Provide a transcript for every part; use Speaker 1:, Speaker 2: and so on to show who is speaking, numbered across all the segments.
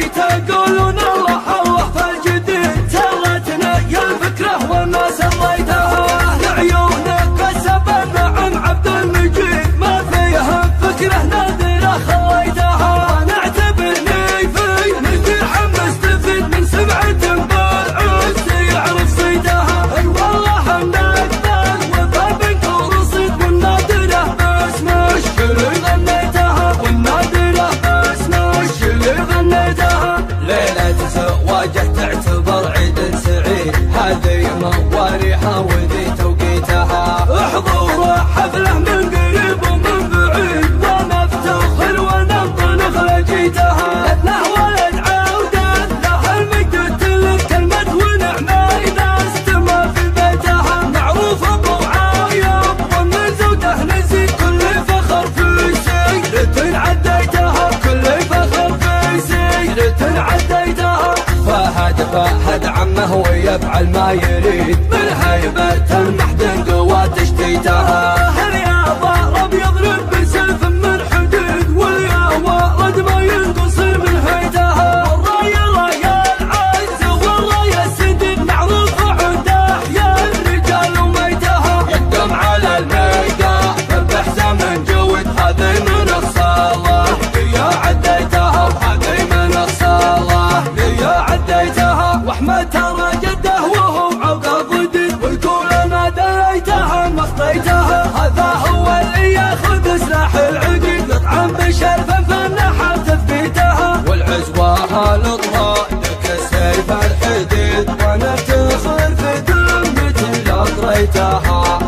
Speaker 1: ليت يقولون الله الله فالجديد سلتنا يا الفكرة وما سويتها لعيونك كسب النعم عبد المجيد ما فيها فكرة نادرة خليتها نعتبرني في مثل حمس تفيد من سمعة بالعز يعرف صيدها اي والله انك ذاك وفابنك ورصيد والنادرة بس مش اللي غنيتها والنادرة بس مش اللي غنيتها ليلة زواجه تعتبر عيد سعيد هذه مواريحها وذي توقيتها حضور حفله من قريب ومن بعيد ونفتخر وننطلق لجيتها له ولد عوده له المجد تلك كلمة ونعمة إذا استمر في بيتها معروف أبو عايب ومن زوجه نزيد كل فخر في سيرة عديتها كل فخر في سيرة عديتها فهد عمه ويفعل ما يريد من هيبة المحدن قوة تشتيتها اليابا رب يضرب بسيف من حديد واليابا رد ما ينقصر من هيتها والراية راية العز والراية السديد معروف عنده يا الرجال وميتها يقدم على الميدة فبحزة من جود هذه من الصلاة يا عديتها وهذه من الصلاة يا عديتها واحمد ترى جده وهو عقب ضديد ويقول انا دريتها مخطيتها هذا هو اللي ياخذ سلاح العقيد يطعن بشرفه فالنحر تثبيتها والعزوة لطها لك سيف الحديد وانا افتخر في دمتي لو طريتها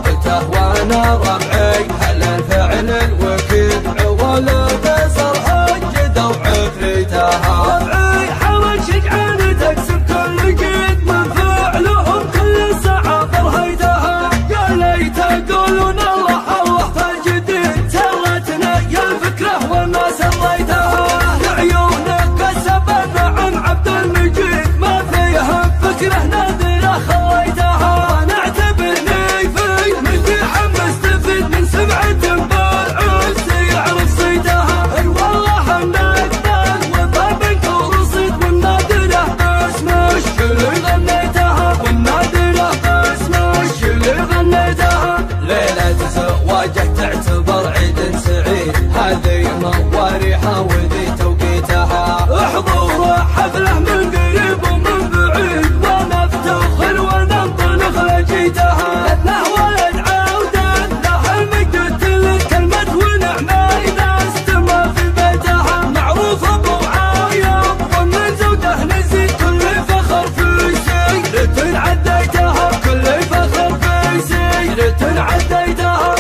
Speaker 1: قلته وانا ربعي هل الفعل الوكيد عوالة بصر هجده وعفريتها ربعي حاول شجعان تكسب كل جيد من فعلهم كل ساعة فرهيتها يا ليت يقولون الله الله فالجديد سلتنا يا الفكرة وما سويتها لعيونك كسب النعم عبد المجيد ما فيها فكرة نادرة خليتها نعتبرني في مثل حمس تفيد من سمعة بالعز يعرف صيدها اي والله انك ذاك وفابنك ورصيد والنادرة بس مش اللي غنيتها والنادرة بس مش اللي غنيتها ليلة زواجه تعتبر عيد سعيد هذه مواريحها وذي توقيتها حضور حفله من قريب ومن بعيد ونفتخر وننطلق لجيتها له ولد عوده له المجد تلك كلمة ونعمة إذا استمر في بيتها معروف أبو عايب ومن زوجه نزيد كل فخر في سيرة عديتها كل فخر في سيرة عديتها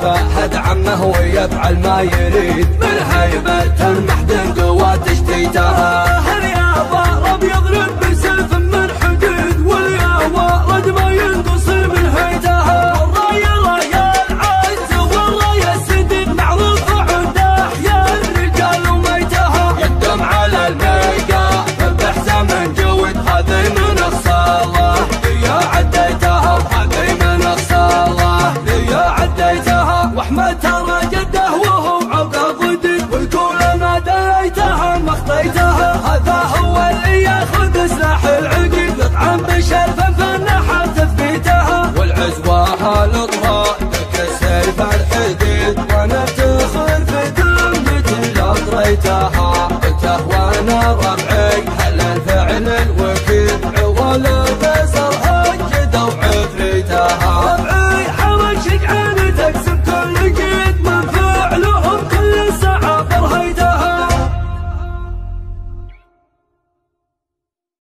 Speaker 1: فهد عمه ويفعل ما يريد من هيبة المحدن قوة تشتيتها اليابا رب يضرب بسيف من حديد واليابا رد ما ينقصر من هيتها والراية راية العز والراية السديد معروف عنده يا الرجال وميتها يقدم على الميدة فبحزة من جود هذه من الصلاة يا عديتها وهذه من الصلاة يا عديتها واحمد ترى جده وهو عقب ضديد ويقول انا دريتها مخطيتها هذا هو اللي ياخذ سلاح العقيد يطعن بشرفه فالنحر تثبيتها والعزوة لطها لك سيف الحديد وانا افتخر في دمتي لو طريتها قلته وانا ربعي